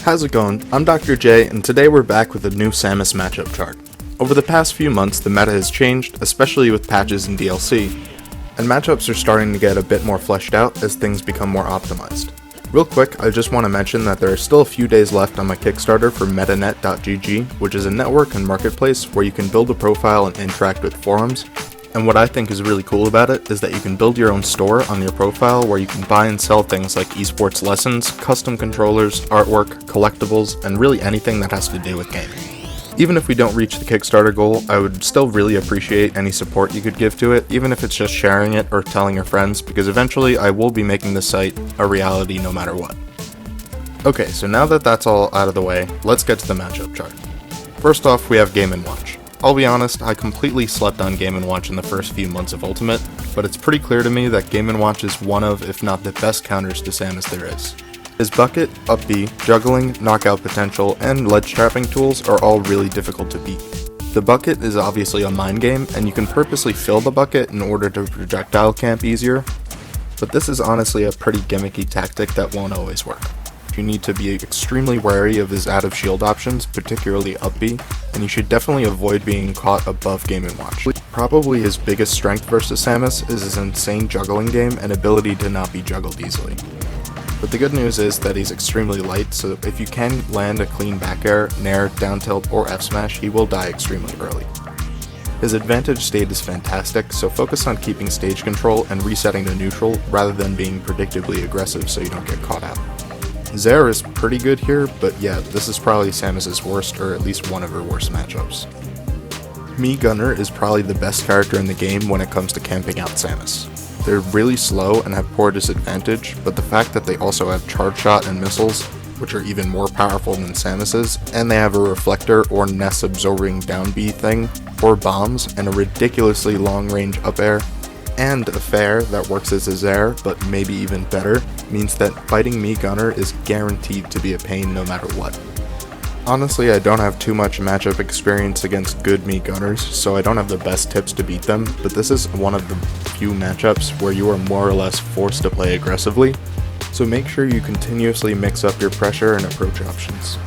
How's it going? I'm Dr. J, and today we're back with a new Samus matchup chart. Over the past few months, the meta has changed, especially with patches and DLC, and matchups are starting to get a bit more fleshed out as things become more optimized. Real quick, I just want to mention that there are still a few days left on my Kickstarter for metanet.gg, which is a network and marketplace where you can build a profile and interact with forums. And what I think is really cool about it is that you can build your own store on your profile where you can buy and sell things like esports lessons, custom controllers, artwork, collectibles, and really anything that has to do with gaming. Even if we don't reach the Kickstarter goal, I would still really appreciate any support you could give to it, even if it's just sharing it or telling your friends, because eventually I will be making this site a reality no matter what. Okay, so now that that's all out of the way, let's get to the matchup chart. First off, we have Game & Watch. I'll be honest, I completely slept on Game & Watch in the first few months of Ultimate, but it's pretty clear to me that Game & Watch is one of, if not the best counters to Samus there is. His bucket, up B, juggling, knockout potential, and ledge trapping tools are all really difficult to beat. The bucket is obviously a mind game, and you can purposely fill the bucket in order to projectile camp easier, but this is honestly a pretty gimmicky tactic that won't always work. You need to be extremely wary of his out of shield options, particularly up B, and you should definitely avoid being caught above Game & Watch. Probably his biggest strength versus Samus is his insane juggling game and ability to not be juggled easily. But the good news is that he's extremely light, so if you can land a clean back air, nair, down tilt, or F smash, he will die extremely early. His advantage state is fantastic, so focus on keeping stage control and resetting to neutral rather than being predictably aggressive so you don't get caught out. Zair is pretty good here, but yeah, this is probably Samus's worst, or at least one of her worst matchups. Mii Gunner is probably the best character in the game when it comes to camping out Samus. They're really slow and have poor disadvantage, but the fact that they also have charge shot and missiles, which are even more powerful than Samus's, and they have a reflector or Ness absorbing down B thing, or bombs, and a ridiculously long range up air, and a fair that works as a Zair, but maybe even better, means that fighting Mii Gunner is guaranteed to be a pain no matter what. Honestly, I don't have too much matchup experience against good Mii Gunners, so I don't have the best tips to beat them, but this is one of the few matchups where you are more or less forced to play aggressively, so make sure you continuously mix up your pressure and approach options.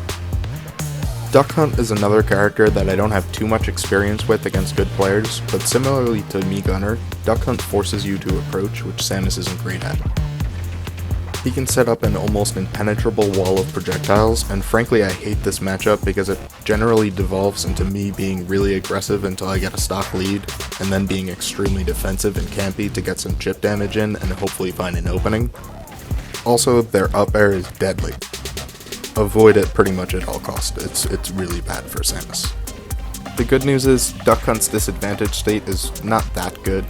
Duck Hunt is another character that I don't have too much experience with against good players, but similarly to Mii Gunner, Duck Hunt forces you to approach, which Samus isn't great at. He can set up an almost impenetrable wall of projectiles, and frankly I hate this matchup because it generally devolves into me being really aggressive until I get a stock lead, and then being extremely defensive and campy to get some chip damage in and hopefully find an opening. Also, their up air is deadly. Avoid it pretty much at all costs. It's really bad for Samus. The good news is Duck Hunt's disadvantage state is not that good,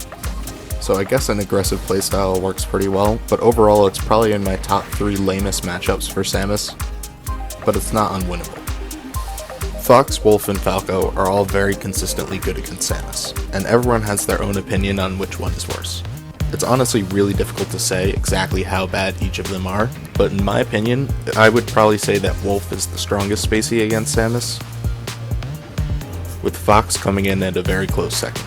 so I guess an aggressive playstyle works pretty well, but overall it's probably in my top 3 lamest matchups for Samus, but it's not unwinnable. Fox, Wolf, and Falco are all very consistently good against Samus, and everyone has their own opinion on which one is worse. It's honestly really difficult to say exactly how bad each of them are, but in my opinion, I would probably say that Wolf is the strongest spacey against Samus, with Fox coming in at a very close second.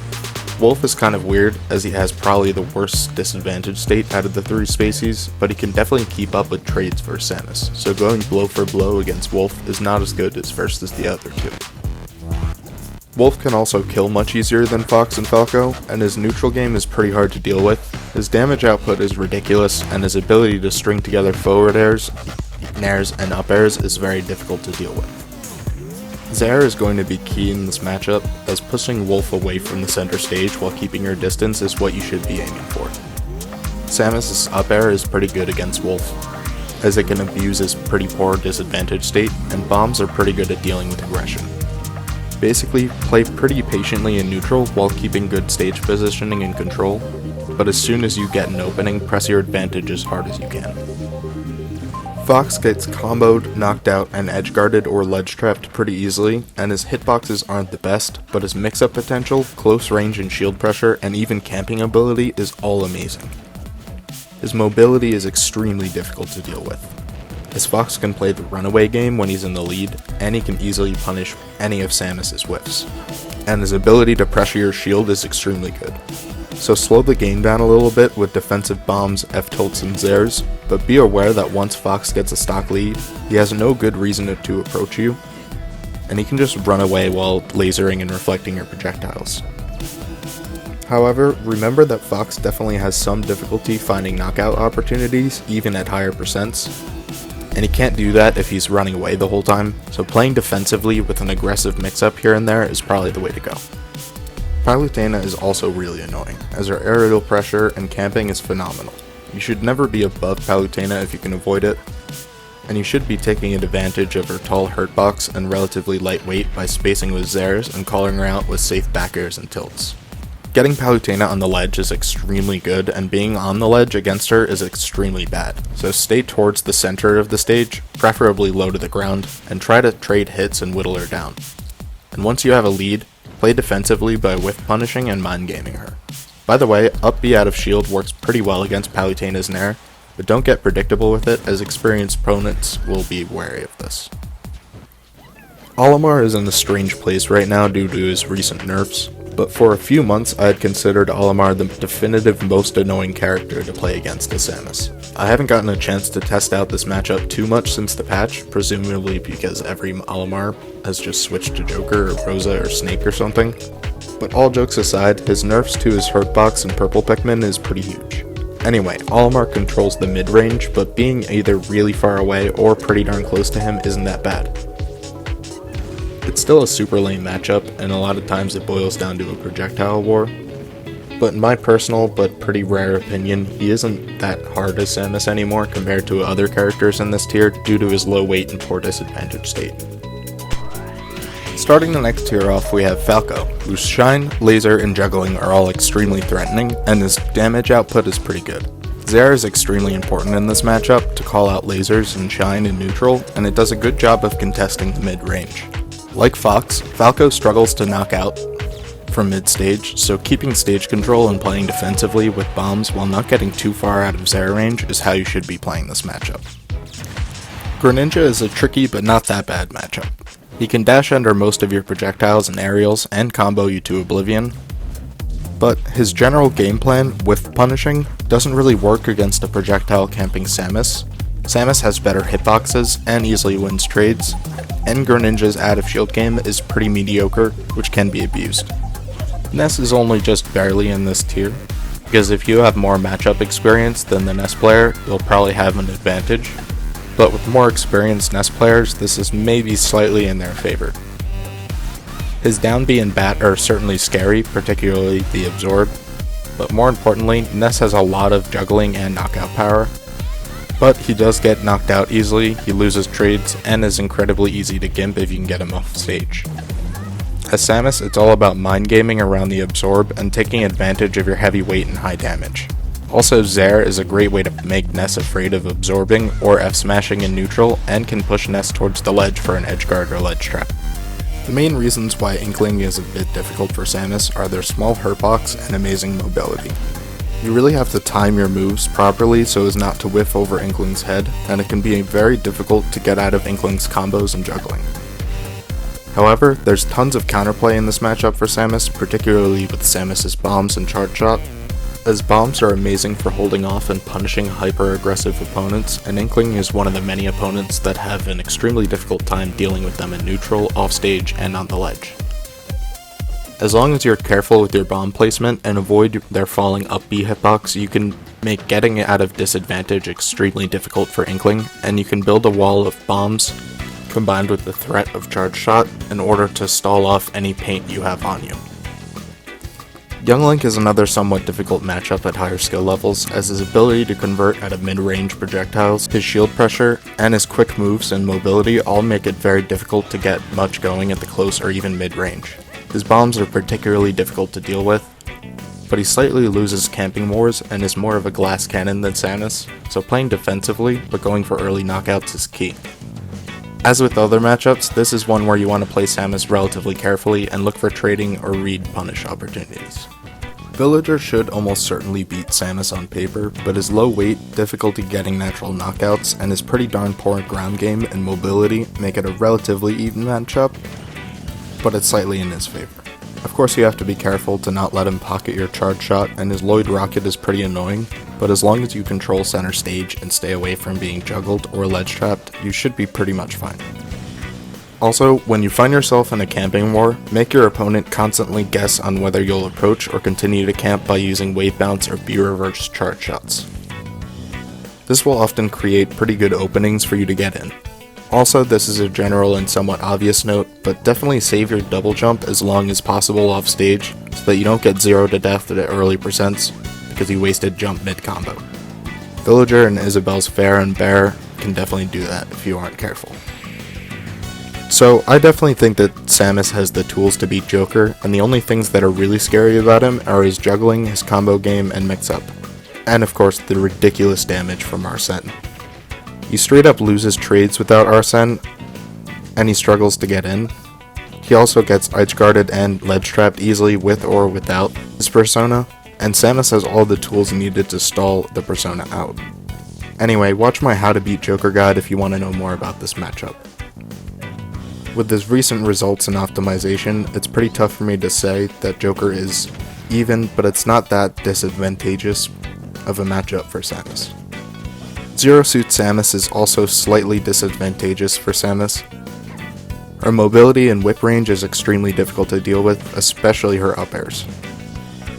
Wolf is kind of weird, as he has probably the worst disadvantage state out of the 3 spacies, but he can definitely keep up with trades versus Samus, so going blow for blow against Wolf is not as good as versus the other 2. Wolf can also kill much easier than Fox and Falco, and his neutral game is pretty hard to deal with. His damage output is ridiculous, and his ability to string together forward airs, nairs, and up airs is very difficult to deal with. Zair is going to be key in this matchup, as pushing Wolf away from the center stage while keeping your distance is what you should be aiming for. Samus' up air is pretty good against Wolf, as it can abuse his pretty poor disadvantage state, and bombs are pretty good at dealing with aggression. Basically, play pretty patiently in neutral while keeping good stage positioning and control, but as soon as you get an opening, press your advantage as hard as you can. Fox gets comboed, knocked out, and edge guarded or ledge trapped pretty easily, and his hitboxes aren't the best, but his mix-up potential, close range and shield pressure, and even camping ability is all amazing. His mobility is extremely difficult to deal with, as Fox can play the runaway game when he's in the lead, and he can easily punish any of Samus's whiffs, and his ability to pressure your shield is extremely good. so slow the game down a little bit with defensive bombs, F-tilts, and Zairs, but be aware that once Fox gets a stock lead, he has no good reason to approach you, and he can just run away while lasering and reflecting your projectiles. However, remember that Fox definitely has some difficulty finding knockout opportunities, even at higher percents, and he can't do that if he's running away the whole time, so playing defensively with an aggressive mix-up here and there is probably the way to go. Palutena is also really annoying, as her aerial pressure and camping is phenomenal. You should never be above Palutena if you can avoid it, and you should be taking advantage of her tall hurtbox and relatively lightweight by spacing with Zairs and calling her out with safe back airs and tilts. Getting Palutena on the ledge is extremely good, and being on the ledge against her is extremely bad, so stay towards the center of the stage, preferably low to the ground, and try to trade hits and whittle her down. And once you have a lead, play defensively by whiff punishing and mind gaming her. By the way, up B out of shield works pretty well against Palutena's Nair, but don't get predictable with it, as experienced opponents will be wary of this. Olimar is in a strange place right now due to his recent nerfs, but for a few months I had considered Olimar the definitive most annoying character to play against as Samus. I haven't gotten a chance to test out this matchup too much since the patch, presumably because every Olimar has just switched to Joker or Rosa or Snake or something, but all jokes aside, his nerfs to his hurtbox and purple Pikmin is pretty huge. Anyway, Olimar controls the mid-range, but being either really far away or pretty darn close to him isn't that bad. It's still a super lame matchup, and a lot of times it boils down to a projectile war, but in my personal but pretty rare opinion, he isn't that hard as Samus anymore compared to other characters in this tier due to his low weight and poor disadvantage state. Starting the next tier off, we have Falco, whose Shine, Laser, and Juggling are all extremely threatening, and his damage output is pretty good. Zair is extremely important in this matchup to call out lasers and Shine in neutral, and it does a good job of contesting the mid-range. Like Fox, Falco struggles to knock out from mid-stage, so keeping stage control and playing defensively with bombs while not getting too far out of Zair range is how you should be playing this matchup. Greninja is a tricky but not that bad matchup. He can dash under most of your projectiles and aerials and combo you to oblivion, but his general game plan with punishing doesn't really work against a projectile camping Samus. Samus has better hitboxes and easily wins trades, and Greninja's out of shield game is pretty mediocre, which can be abused. Ness is only just barely in this tier, because if you have more matchup experience than the Ness player, you'll probably have an advantage, but with more experienced Ness players, this is maybe slightly in their favor. His down B and bat are certainly scary, particularly the Absorb, but more importantly, Ness has a lot of juggling and knockout power, but he does get knocked out easily, he loses trades, and is incredibly easy to gimp if you can get him off stage. As Samus, it's all about mind gaming around the Absorb and taking advantage of your heavy weight and high damage. Also, Zair is a great way to make Ness afraid of absorbing or F-smashing in neutral, and can push Ness towards the ledge for an edge guard or ledge trap. The main reasons why Inkling is a bit difficult for Samus are their small hurtbox and amazing mobility. You really have to time your moves properly so as not to whiff over Inkling's head, and it can be very difficult to get out of Inkling's combos and juggling. However, there's tons of counterplay in this matchup for Samus, particularly with Samus's bombs and charge shot, as bombs are amazing for holding off and punishing hyper-aggressive opponents, and Inkling is one of the many opponents that have an extremely difficult time dealing with them in neutral, offstage, and on the ledge. As long as you're careful with your bomb placement and avoid their falling up B hitbox, you can make getting out of disadvantage extremely difficult for Inkling, and you can build a wall of bombs combined with the threat of charge shot in order to stall off any paint you have on you. Young Link is another somewhat difficult matchup at higher skill levels, as his ability to convert out of mid-range projectiles, his shield pressure, and his quick moves and mobility all make it very difficult to get much going at the close or even mid-range. His bombs are particularly difficult to deal with, but he slightly loses camping wars and is more of a glass cannon than Samus, so playing defensively but going for early knockouts is key. As with other matchups, this is one where you want to play Samus relatively carefully and look for trading or read punish opportunities. Villager should almost certainly beat Samus on paper, but his low weight, difficulty getting natural knockouts, and his pretty darn poor ground game and mobility make it a relatively even matchup, but it's slightly in his favor. Of course you have to be careful to not let him pocket your charge shot, and his Lloyd rocket is pretty annoying, but as long as you control center stage and stay away from being juggled or ledge trapped, you should be pretty much fine. Also, when you find yourself in a camping war, make your opponent constantly guess on whether you'll approach or continue to camp by using wave bounce or B-reverse charge shots. This will often create pretty good openings for you to get in. Also, this is a general and somewhat obvious note, but definitely save your double jump as long as possible off stage so that you don't get 0 to death at early percents because you wasted jump mid-combo. Villager and Isabel's Fair and Bear can definitely do that if you aren't careful. So, I definitely think that Samus has the tools to beat Joker, and the only things that are really scary about him are his juggling, his combo game, and mix-up. And of course, the ridiculous damage from Arsene. He straight up loses trades without Arsene, and he struggles to get in. He also gets edge guarded and ledge trapped easily with or without his persona, and Samus has all the tools needed to stall the persona out. Anyway, watch my How to Beat Joker guide if you want to know more about this matchup. With his recent results in optimization, it's pretty tough for me to say that Joker is even, but it's not that disadvantageous of a matchup for Samus. Zero Suit Samus is also slightly disadvantageous for Samus. Her mobility and whip range is extremely difficult to deal with, especially her up airs.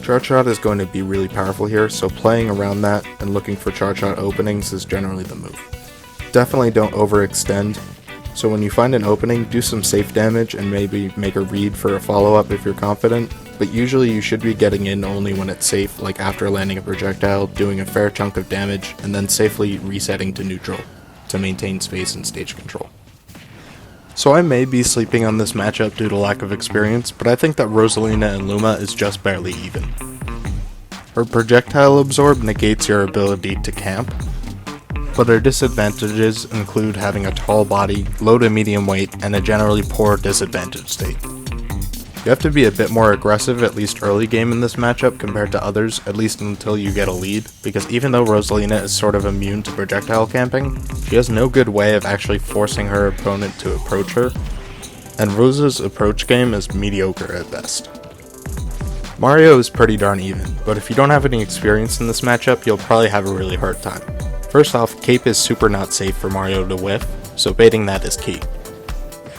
Charge shot is going to be really powerful here, so playing around that and looking for charge shot openings is generally the move. Definitely don't overextend. So when you find an opening, do some safe damage and maybe make a read for a follow-up if you're confident, but usually you should be getting in only when it's safe, like after landing a projectile, doing a fair chunk of damage, and then safely resetting to neutral to maintain space and stage control. So I may be sleeping on this matchup due to lack of experience, but I think that Rosalina and Luma is just barely even. Her projectile absorb negates your ability to camp, but her disadvantages include having a tall body, low to medium weight, and a generally poor disadvantage state. You have to be a bit more aggressive at least early game in this matchup compared to others, at least until you get a lead, because even though Rosalina is sort of immune to projectile camping, she has no good way of actually forcing her opponent to approach her, and Rosa's approach game is mediocre at best. Mario is pretty darn even, but if you don't have any experience in this matchup, you'll probably have a really hard time. First off, cape is super not safe for Mario to whiff, so baiting that is key.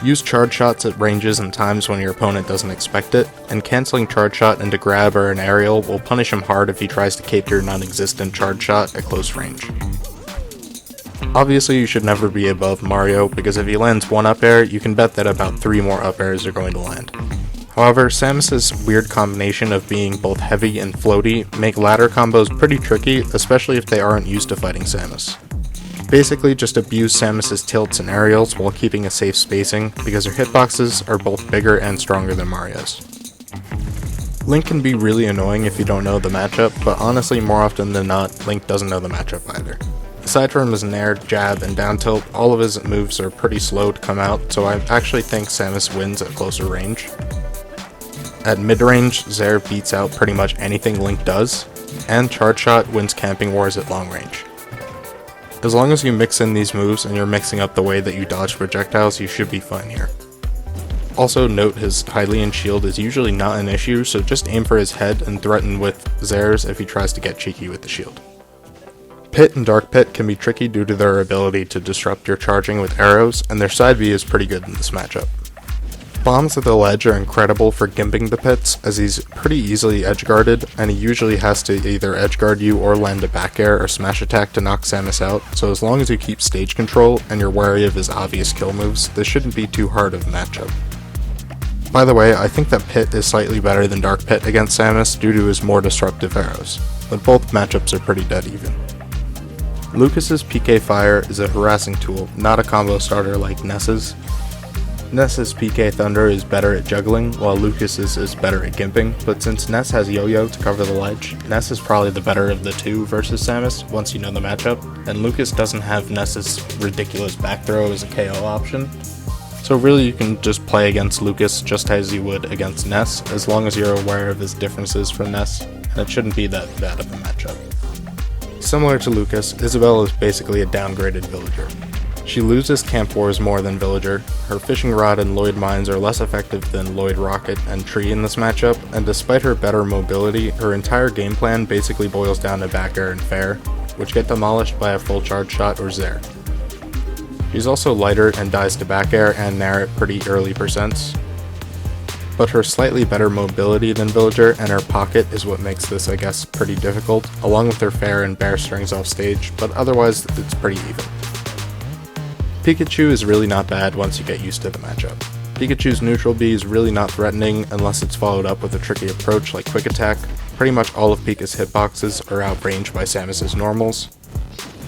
Use charge shots at ranges and times when your opponent doesn't expect it, and canceling charge shot into grab or an aerial will punish him hard if he tries to cape your non-existent charge shot at close range. Obviously you should never be above Mario, because if he lands one up air, you can bet that about 3 more up airs are going to land. However, Samus's weird combination of being both heavy and floaty make ladder combos pretty tricky, especially if they aren't used to fighting Samus. Basically just abuse Samus's tilts and aerials while keeping a safe spacing, because her hitboxes are both bigger and stronger than Mario's. Link can be really annoying if you don't know the matchup, but honestly more often than not, Link doesn't know the matchup either. Aside from his nair, jab, and down tilt, all of his moves are pretty slow to come out, so I actually think Samus wins at closer range. At mid-range, Zaire beats out pretty much anything Link does, and Charge Shot wins camping wars at long range. As long as you mix in these moves and you're mixing up the way that you dodge projectiles, you should be fine here. Also note his Hylian shield is usually not an issue, so just aim for his head and threaten with Zaire's if he tries to get cheeky with the shield. Pit and Dark Pit can be tricky due to their ability to disrupt your charging with arrows, and their side B is pretty good in this matchup. Bombs at the ledge are incredible for gimping the pits, as he's pretty easily edge guarded, and he usually has to either edge guard you or land a back air or smash attack to knock Samus out, so as long as you keep stage control and you're wary of his obvious kill moves, this shouldn't be too hard of a matchup. By the way, I think that Pit is slightly better than Dark Pit against Samus due to his more disruptive arrows, but both matchups are pretty dead even. Lucas's PK Fire is a harassing tool, not a combo starter like Ness's. Ness's PK Thunder is better at juggling, while Lucas's is better at gimping, but since Ness has Yo-Yo to cover the ledge, Ness is probably the better of the two versus Samus once you know the matchup, and Lucas doesn't have Ness's ridiculous back throw as a KO option. So really you can just play against Lucas just as you would against Ness, as long as you're aware of his differences from Ness, and it shouldn't be that bad of a matchup. Similar to Lucas, Isabelle is basically a downgraded villager. She loses Camp Wars more than Villager. Her Fishing Rod and Lloyd Mines are less effective than Lloyd Rocket and Tree in this matchup, and despite her better mobility, her entire game plan basically boils down to back air and fair, which get demolished by a full charge shot or Zair. She's also lighter and dies to back air and nair at pretty early percents, but her slightly better mobility than Villager and her pocket is what makes this, I guess, pretty difficult, along with her fair and bear strings off stage, but otherwise it's pretty even. Pikachu is really not bad once you get used to the matchup. Pikachu's neutral B is really not threatening unless it's followed up with a tricky approach like Quick Attack. Pretty much all of Pika's hitboxes are outranged by Samus's normals.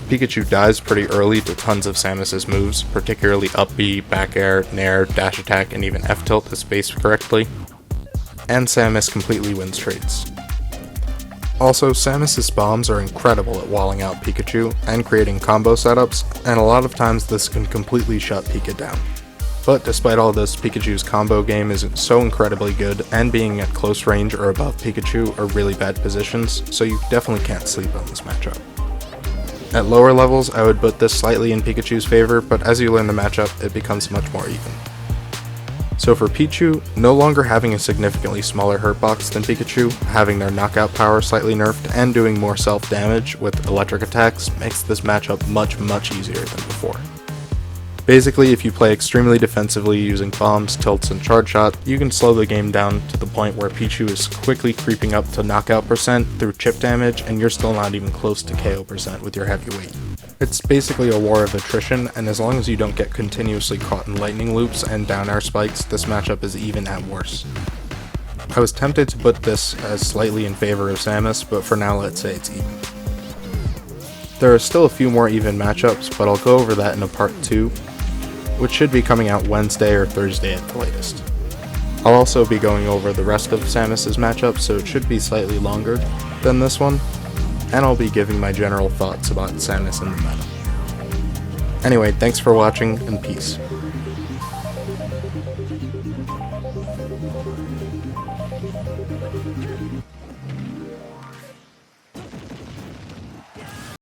Pikachu dies pretty early to tons of Samus's moves, particularly up B, back air, nair, dash attack, and even F-tilt if spaced correctly. And Samus completely wins trades. Also, Samus's bombs are incredible at walling out Pikachu and creating combo setups, and a lot of times this can completely shut Pika down. But despite all this, Pikachu's combo game isn't so incredibly good, and being at close range or above Pikachu are really bad positions, so you definitely can't sleep on this matchup. At lower levels, I would put this slightly in Pikachu's favor, but as you learn the matchup, it becomes much more even. So for Pichu, no longer having a significantly smaller hurt box than Pikachu, having their knockout power slightly nerfed, and doing more self-damage with electric attacks makes this matchup much easier than before. Basically, if you play extremely defensively using bombs, tilts, and charge shot, you can slow the game down to the point where Pichu is quickly creeping up to knockout percent through chip damage, and you're still not even close to KO percent with your heavy weight. It's basically a war of attrition, and as long as you don't get continuously caught in lightning loops and down air spikes, this matchup is even at worst. I was tempted to put this as slightly in favor of Samus, but for now let's say it's even. There are still a few more even matchups, but I'll go over that in a part 2, which should be coming out Wednesday or Thursday at the latest. I'll also be going over the rest of Samus's matchups, so it should be slightly longer than this one, and I'll be giving my general thoughts about Samus in the meta. Anyway, thanks for watching, and peace.